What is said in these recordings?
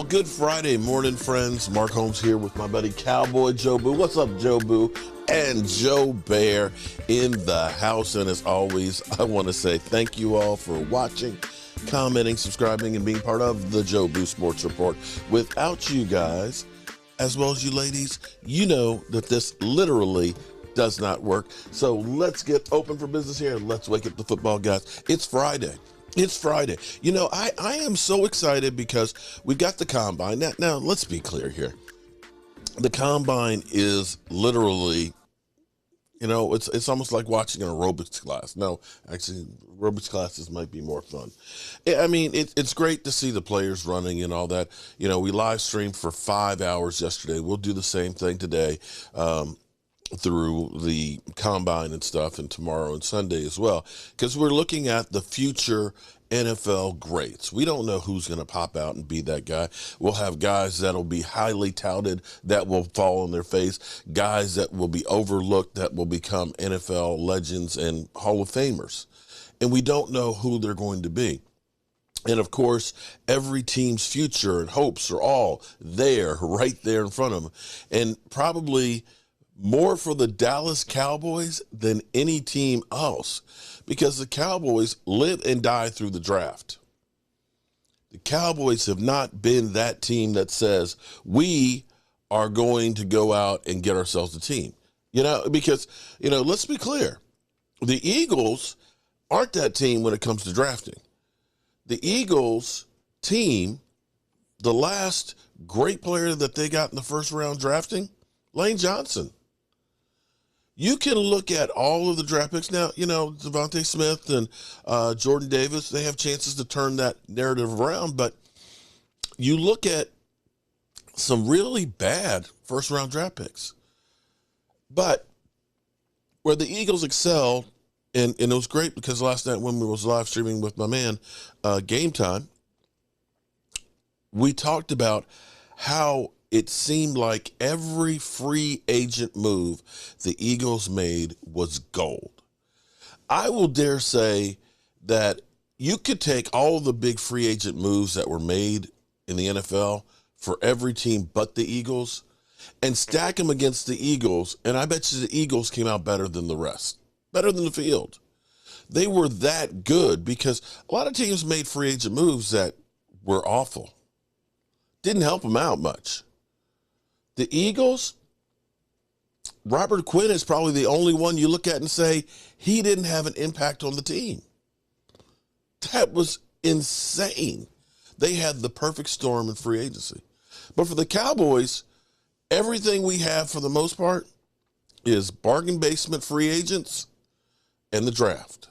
Good Friday morning, friends. Mark Holmes here with my buddy Cowboy Joe Boo. What's up, Joe Boo? And Joe Bear in the house. And as always, I want to say thank you all for watching, commenting, subscribing, and being part of the Joe Boo Sports Report. Without you guys, as well as you ladies, you know that this literally does not work. So let's get open for business here. Let's wake up the football guys. It's Friday. It's Friday. You know, I am so excited because we got the combine. Now, let's be clear here. The combine is literally, you know, it's almost like watching an aerobics class. No, actually, aerobics classes might be more fun. I mean, it's great to see the players running and all that. You know, we live streamed for 5 hours yesterday. We'll do the same thing today. Through the combine and stuff, and tomorrow and Sunday as well, because we're looking at the future NFL greats. We don't know who's going to pop out and be that guy. We'll have guys that'll be highly touted that will fall on their face, guys that will be overlooked that will become NFL legends and Hall of Famers, and we don't know who they're going to be. And of course, every team's future and hopes are all there, right there in front of them, and probably more for the Dallas Cowboys than any team else, because the Cowboys live and die through the draft. The Cowboys have not been that team that says, we are going to go out and get ourselves a team. You know, because, you know, let's be clear. The Eagles aren't that team when it comes to drafting. The Eagles team, the last great player that they got in the first round drafting, Lane Johnson. You can look at all of the draft picks now. You know, Devontae Smith and Jordan Davis, they have chances to turn that narrative around. But you look at some really bad first-round draft picks. But where the Eagles excel, and it was great because last night when we was live streaming with my man, Game Time, we talked about how it seemed like every free agent move the Eagles made was gold. I will dare say that you could take all the big free agent moves that were made in the NFL for every team but the Eagles and stack them against the Eagles, and I bet you the Eagles came out better than the rest, better than the field. They were that good because a lot of teams made free agent moves that were awful. Didn't help them out much. The Eagles, Robert Quinn is probably the only one you look at and say he didn't have an impact on the team. That was insane. They had the perfect storm in free agency. But for the Cowboys, everything we have for the most part is bargain basement free agents and the draft.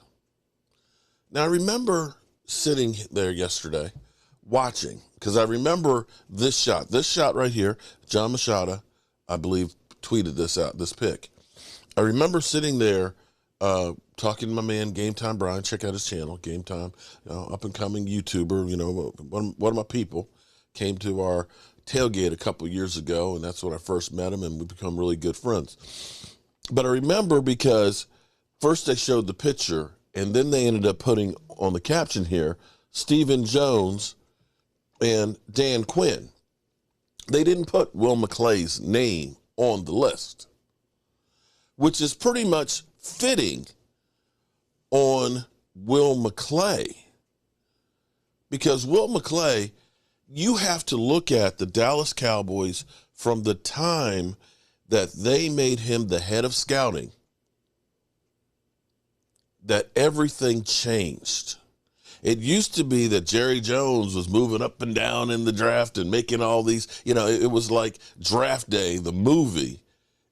Now, I remember sitting there yesterday watching, because I remember this shot right here. John Machado, I believe, tweeted this out, this pic. I remember sitting there talking to my man, Game Time Brian. Check out his channel, Game Time, up-and-coming YouTuber. You know, one of my people came to our tailgate a couple years ago, and that's when I first met him, and we become really good friends. But I remember because first they showed the picture, and then they ended up putting on the caption here, Stephen Jones and Dan Quinn. They didn't put Will McClay's name on the list, which is pretty much fitting on Will McClay. Because Will McClay, you have to look at the Dallas Cowboys from the time that they made him the head of scouting, that everything changed. It used to be that Jerry Jones was moving up and down in the draft and making all these, you know, it was like Draft Day, the movie,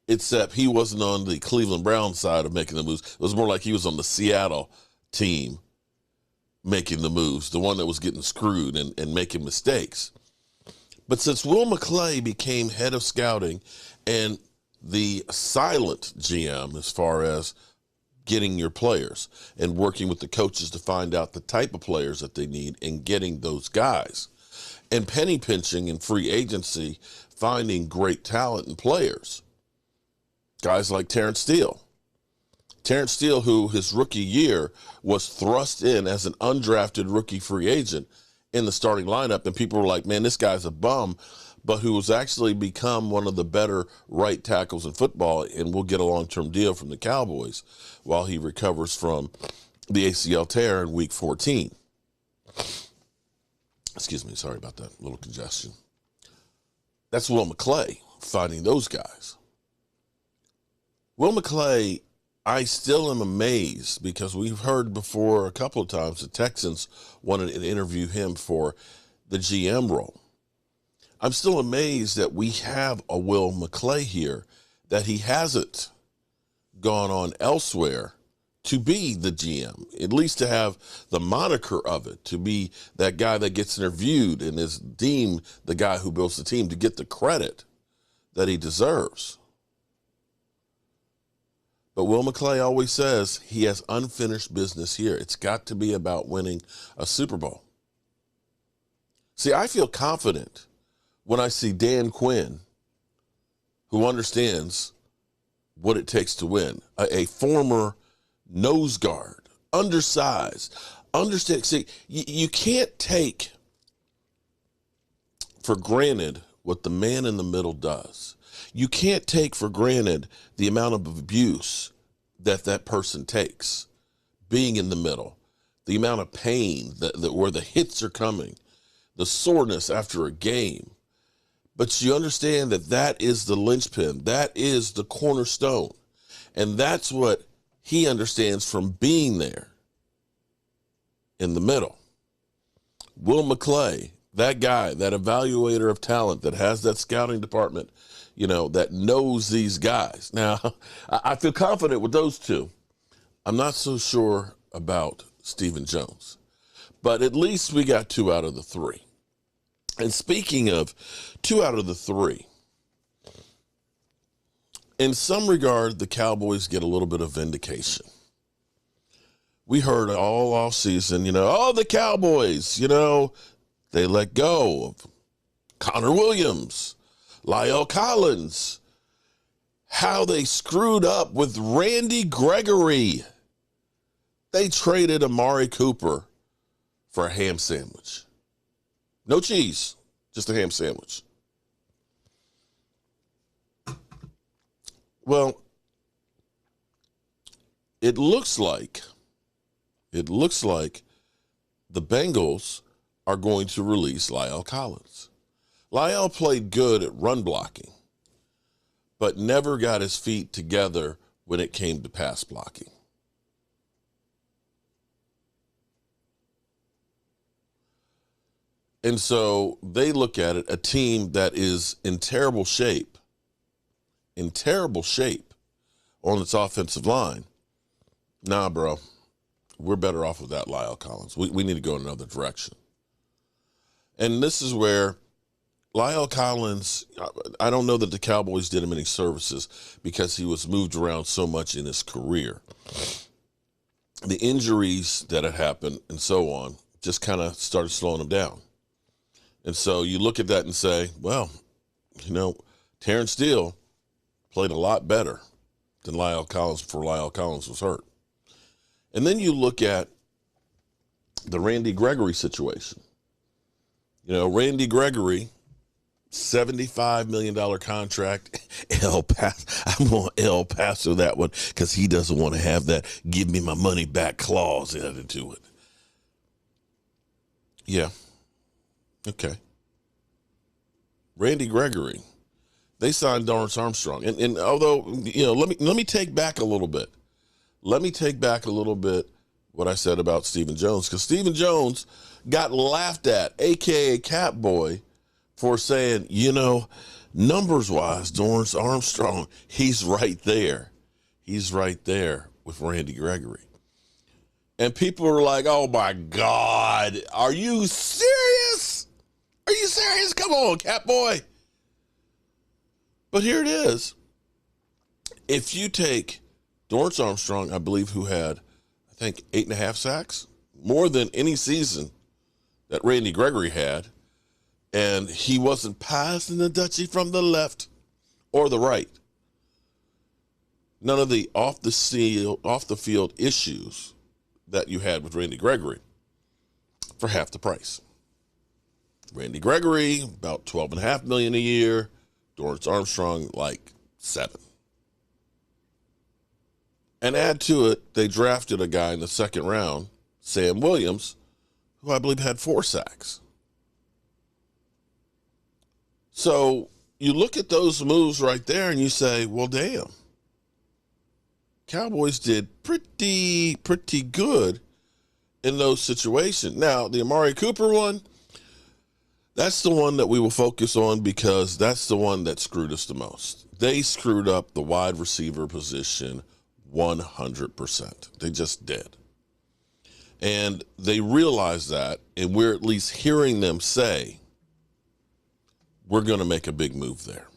except he wasn't on the Cleveland Browns side of making the moves. It was more like he was on the Seattle team making the moves, the one that was getting screwed and making mistakes. But since Will McClay became head of scouting and the silent GM as far as getting your players and working with the coaches to find out the type of players that they need and getting those guys, and penny pinching in free agency, finding great talent and players. Guys like Terrence Steele. Terrence Steele, who his rookie year was thrust in as an undrafted rookie free agent in the starting lineup, and people were like, man, this guy's a bum, but who has actually become one of the better right tackles in football and will get a long-term deal from the Cowboys while he recovers from the ACL tear in week 14. Excuse me, sorry about that little congestion. That's Will McClay finding those guys. Will McClay, I still am amazed because we've heard before a couple of times the Texans wanted to interview him for the GM role. I'm still amazed that we have a Will McClay here, that he hasn't gone on elsewhere to be the GM, at least to have the moniker of it, to be that guy that gets interviewed and is deemed the guy who builds the team, to get the credit that he deserves. But Will McClay always says he has unfinished business here. It's got to be about winning a Super Bowl. See, I feel confident when I see Dan Quinn, who understands what it takes to win, a former nose guard, undersized, understand. See, you can't take for granted what the man in the middle does. You can't take for granted the amount of abuse that person takes, being in the middle, the amount of pain that where the hits are coming, the soreness after a game. But you understand that is the linchpin, that is the cornerstone, and that's what he understands from being there in the middle. Will McClay, that guy, that evaluator of talent that has that scouting department, that knows these guys. Now, I feel confident with those two. I'm not so sure about Stephen Jones, but at least we got 2 out of the 3. And speaking of 2 out of the 3, in some regard, the Cowboys get a little bit of vindication. We heard all off season, the Cowboys, they let go of Connor Williams, Lyle Collins, how they screwed up with Randy Gregory. They traded Amari Cooper for a ham sandwich. No cheese, just a ham sandwich. Well, it looks like the Bengals are going to release Lyle Collins. Lyle played good at run blocking, but never got his feet together when it came to pass blocking. And so they look at it, a team that is in terrible shape on its offensive line. Nah, bro, we're better off without Lyle Collins. We need to go in another direction. And this is where Lyle Collins, I don't know that the Cowboys did him any services because he was moved around so much in his career. The injuries that had happened and so on just kind of started slowing him down. And so you look at that and say, well, Terrence Steele played a lot better than Lyle Collins before Lyle Collins was hurt. And then you look at the Randy Gregory situation. Randy Gregory, $75 million contract. I'm going to El Paso that one because he doesn't want to have that give me my money back clause added to it. Yeah. Okay. Randy Gregory. They signed Dorrance Armstrong. And although, let me take back a little bit. Let me take back a little bit what I said about Stephen Jones, because Stephen Jones got laughed at, a.k.a. Catboy, for saying, numbers-wise, Dorrance Armstrong, he's right there. He's right there with Randy Gregory. And people are like, oh, my God, are you serious? Are you serious? Come on, Catboy. But here it is. If you take Dorrance Armstrong, I believe, who had, 8.5 sacks, more than any season that Randy Gregory had, and he wasn't passing the Dutchie from the left or the right. None of the off the field issues that you had with Randy Gregory for half the price. Randy Gregory, about $12.5 million a year. Dorrance Armstrong, like $7 million. And add to it, they drafted a guy in the second round, Sam Williams, who I believe had 4 sacks. So you look at those moves right there and you say, well, damn. Cowboys did pretty good in those situations. Now, the Amari Cooper one, that's the one that we will focus on because that's the one that screwed us the most. They screwed up the wide receiver position 100%. They just did. And they realized that, and we're at least hearing them say, we're going to make a big move there.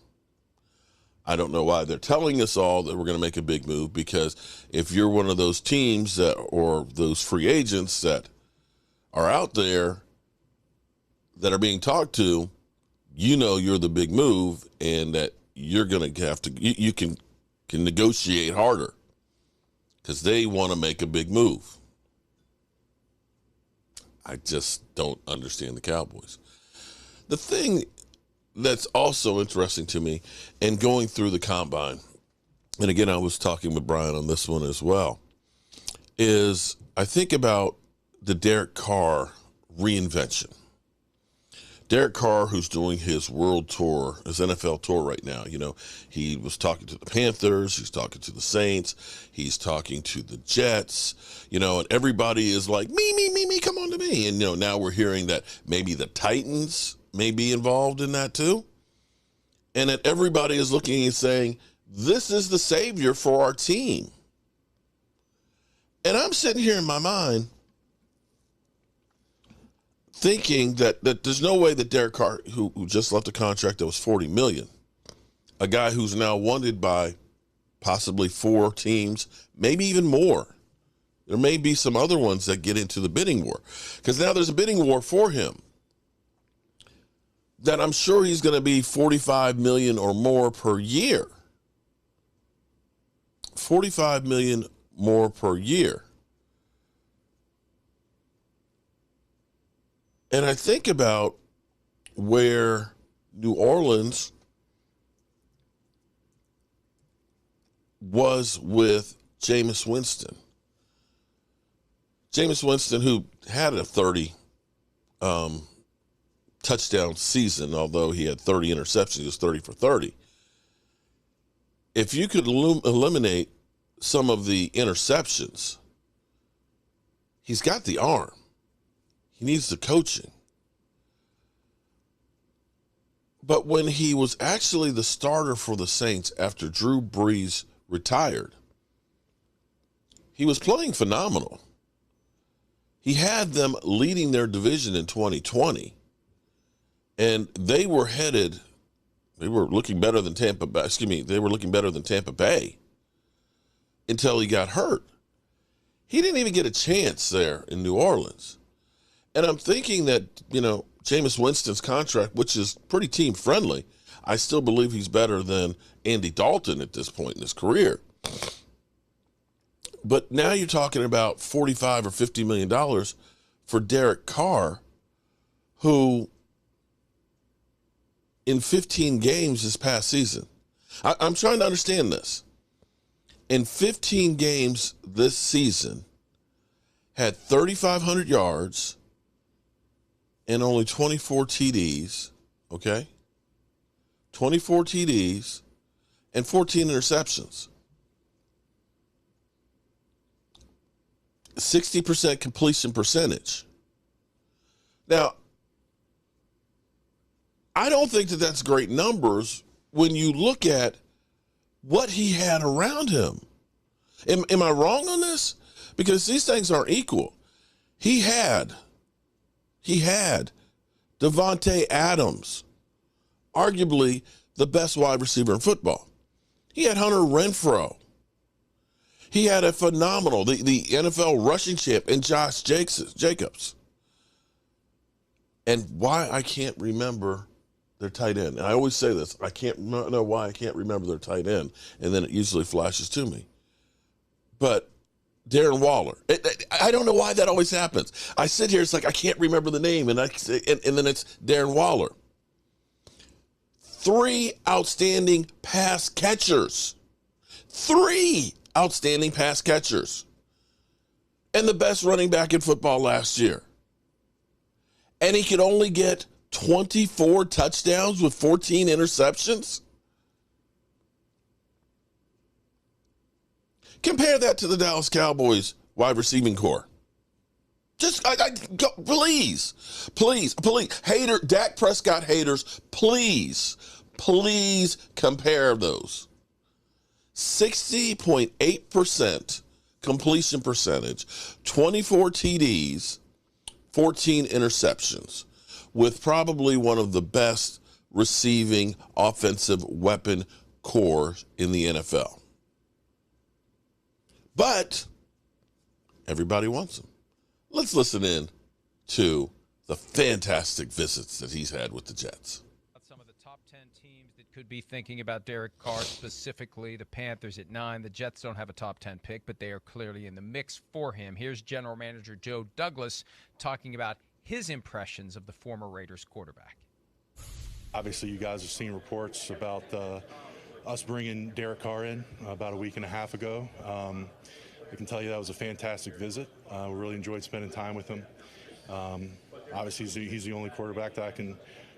I don't know why they're telling us all that we're going to make a big move, because if you're one of those teams that, or those free agents that are out there that are being talked to, you know you're the big move and that you're going to have to, you can negotiate harder because they want to make a big move. I just don't understand the Cowboys. The thing that's also interesting to me, and going through the combine, and again, I was talking with Brian on this one as well, is I think about the Derek Carr reinvention. Derek Carr, who's doing his world tour, his NFL tour right now, you know, he was talking to the Panthers, he's talking to the Saints, he's talking to the Jets, you know, and everybody is like, me, come on to me. And, you know, now we're hearing that maybe the Titans may be involved in that too. And that everybody is looking and saying, this is the savior for our team. And I'm sitting here in my mind thinking that there's no way that Derek Carr, who just left a contract that was $40 million, a guy who's now wanted by possibly 4 teams, maybe even more. There may be some other ones that get into the bidding war, because now there's a bidding war for him that I'm sure he's going to be $45 million or more per year. $45 million more per year. And I think about where New Orleans was with Jameis Winston. Jameis Winston, who had a 30 touchdown season, although he had 30 interceptions, he was 30 for 30. If you could eliminate some of the interceptions, he's got the arm. He needs the coaching. But when he was actually the starter for the Saints after Drew Brees retired, he was playing phenomenal. He had them leading their division in 2020, and they were looking better than Tampa Bay. They were looking better than Tampa Bay until he got hurt. He didn't even get a chance there in New Orleans. And I'm thinking that, you know, Jameis Winston's contract, which is pretty team friendly, I still believe he's better than Andy Dalton at this point in his career. But now you're talking about $45 or $50 million for Derek Carr, who in 15 games this past season, I'm trying to understand this. In 15 games this season, had 3,500 yards and only 24 TDs, okay? 24 TDs and 14 interceptions. 60% completion percentage. Now, I don't think that that's great numbers when you look at what he had around him. Am I wrong on this? Because these things aren't equal. He had Devontae Adams, arguably the best wide receiver in football. He had Hunter Renfrow. He had a phenomenal, the NFL rushing champ, and Josh Jacobs. And why I can't remember their tight end. And I always say this, I can't know why I can't remember their tight end, and then it usually flashes to me. But Darren Waller. I don't know why that always happens. I sit here, it's like I can't remember the name, and then it's Darren Waller. 3 outstanding pass catchers. 3 outstanding pass catchers. And the best running back in football last year. And he could only get 24 touchdowns with 14 interceptions? Compare that to the Dallas Cowboys wide receiving core. Just, please. Dak Prescott haters, please compare those. 60.8% completion percentage, 24 TDs, 14 interceptions, with probably one of the best receiving offensive weapon core in the NFL. But everybody wants him. Let's listen in to the fantastic visits that he's had with the Jets. Some of the top 10 teams that could be thinking about Derek Carr, specifically the Panthers at 9. The Jets don't have a top 10 pick, but they are clearly in the mix for him. Here's General Manager Joe Douglas talking about his impressions of the former Raiders quarterback. Obviously, you guys have seen reports about us bringing Derek Carr in about a week and a half ago. I can tell you that was a fantastic visit. We really enjoyed spending time with him. Obviously, he's the only quarterback that I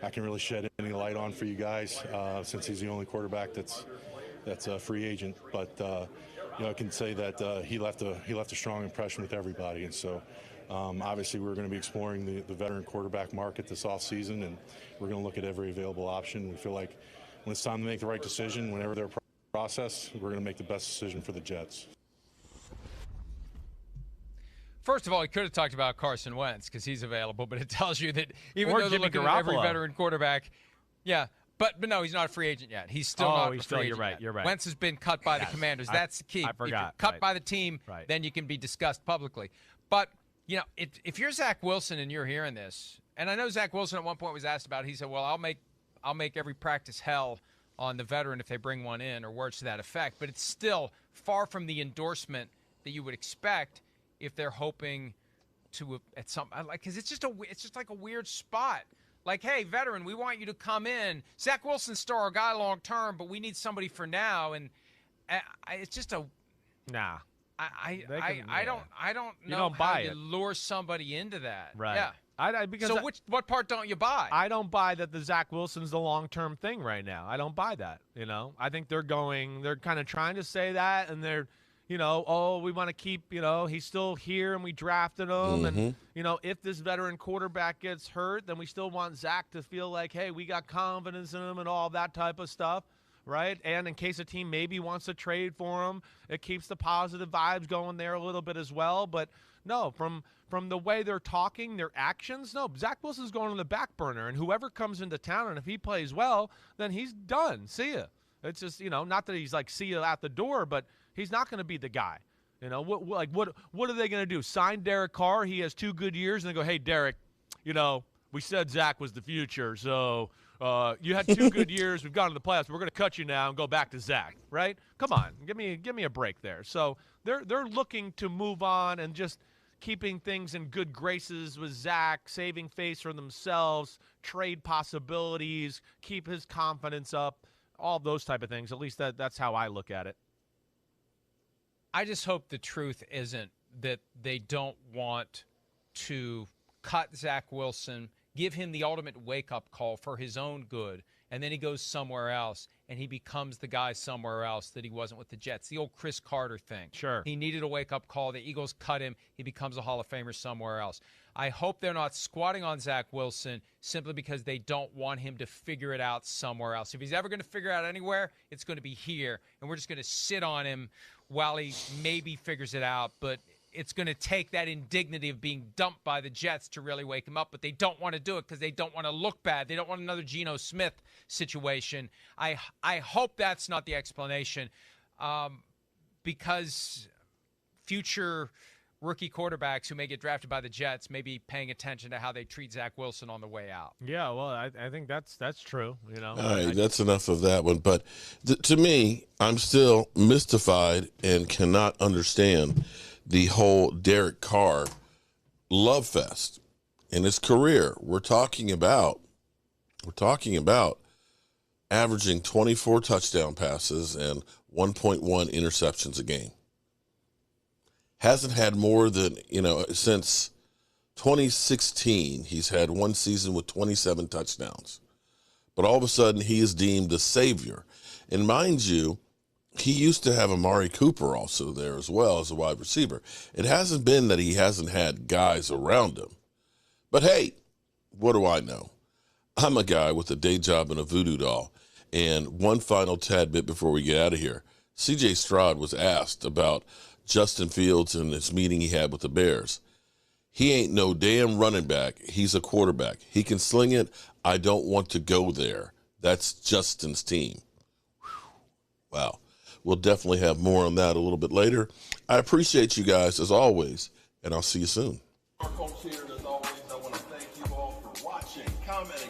can really shed any light on for you guys, since he's the only quarterback that's a free agent. But I can say that he left a strong impression with everybody, and so. Obviously, we're going to be exploring the veteran quarterback market this offseason, and we're going to look at every available option. We feel like when it's time to make the right decision, whenever their process, we're going to make the best decision for the Jets. First of all, he could have talked about Carson Wentz because he's available, but it tells you that even though they're looking at every veteran quarterback, but no, he's not a free agent yet. He's still not a free agent yet. You're right. Wentz has been cut by the Commanders. That's the key. I forgot. If you're cut by the team, then you can be discussed publicly. But if you're Zach Wilson and you're hearing this, and I know Zach Wilson at one point was asked about it, he said, well, I'll make every practice hell on the veteran if they bring one in, or words to that effect. But it's still far from the endorsement that you would expect if they're hoping to at some because it's just like a weird spot. Like, hey, veteran, we want you to come in. Zach Wilson's still our guy long term, but we need somebody for now. And it's just a nah. I don't know how you lure somebody into that. Right. Yeah. What part don't you buy? I don't buy that the Zach Wilson's the long-term thing right now. I don't buy that. I think they're kind of trying to say that, and they're, we want to keep, he's still here and we drafted him. Mm-hmm. And, if this veteran quarterback gets hurt, then we still want Zach to feel like, hey, we got confidence in him and all that type of stuff. Right, and in case a team maybe wants to trade for him, it keeps the positive vibes going there a little bit as well. But no, from the way they're talking, their actions, no, Zach Wilson's going on the back burner, and whoever comes into town, and if he plays well, then he's done. See ya. It's just not that he's like see you at the door, but he's not going to be the guy. What are they going to do? Sign Derek Carr? He has 2 good years, and they go, hey, Derek, we said Zach was the future, so. You had 2 good years. We've gone to the playoffs. We're going to cut you now and go back to Zach, right? Come on, give me a break there. So they're looking to move on and just keeping things in good graces with Zach, saving face for themselves, trade possibilities, keep his confidence up, all those type of things. At least that's how I look at it. I just hope the truth isn't that they don't want to cut Zach Wilson, give him the ultimate wake-up call for his own good, and then he goes somewhere else, and he becomes the guy somewhere else that he wasn't with the Jets. The old Chris Carter thing. Sure. He needed a wake-up call. The Eagles cut him. He becomes a Hall of Famer somewhere else. I hope they're not squatting on Zach Wilson simply because they don't want him to figure it out somewhere else. If he's ever going to figure it out anywhere, it's going to be here, and we're just going to sit on him while he maybe figures it out, but it's going to take that indignity of being dumped by the Jets to really wake him up, but they don't want to do it because they don't want to look bad. They don't want another Geno Smith situation. I hope that's not the explanation, because future rookie quarterbacks who may get drafted by the Jets may be paying attention to how they treat Zach Wilson on the way out. Yeah, well, I think that's true. All right, that's enough of that one. But to me, I'm still mystified and cannot understand the whole Derek Carr love fest in his career. We're talking about averaging 24 touchdown passes and 1.1 interceptions a game. Hasn't had more than, since 2016, he's had one season with 27 touchdowns. But all of a sudden, he is deemed the savior. And mind you, he used to have Amari Cooper also there as well as a wide receiver. It hasn't been that he hasn't had guys around him. But hey, what do I know? I'm a guy with a day job and a voodoo doll. And one final tad bit before we get out of here. C.J. Stroud was asked about Justin Fields and this meeting he had with the Bears. He ain't no damn running back. He's a quarterback. He can sling it. I don't want to go there. That's Justin's team. Whew. Wow. We'll definitely have more on that a little bit later. I appreciate you guys as always, and I'll see you soon. Our folks here, as always, I want to thank you all for watching, commenting,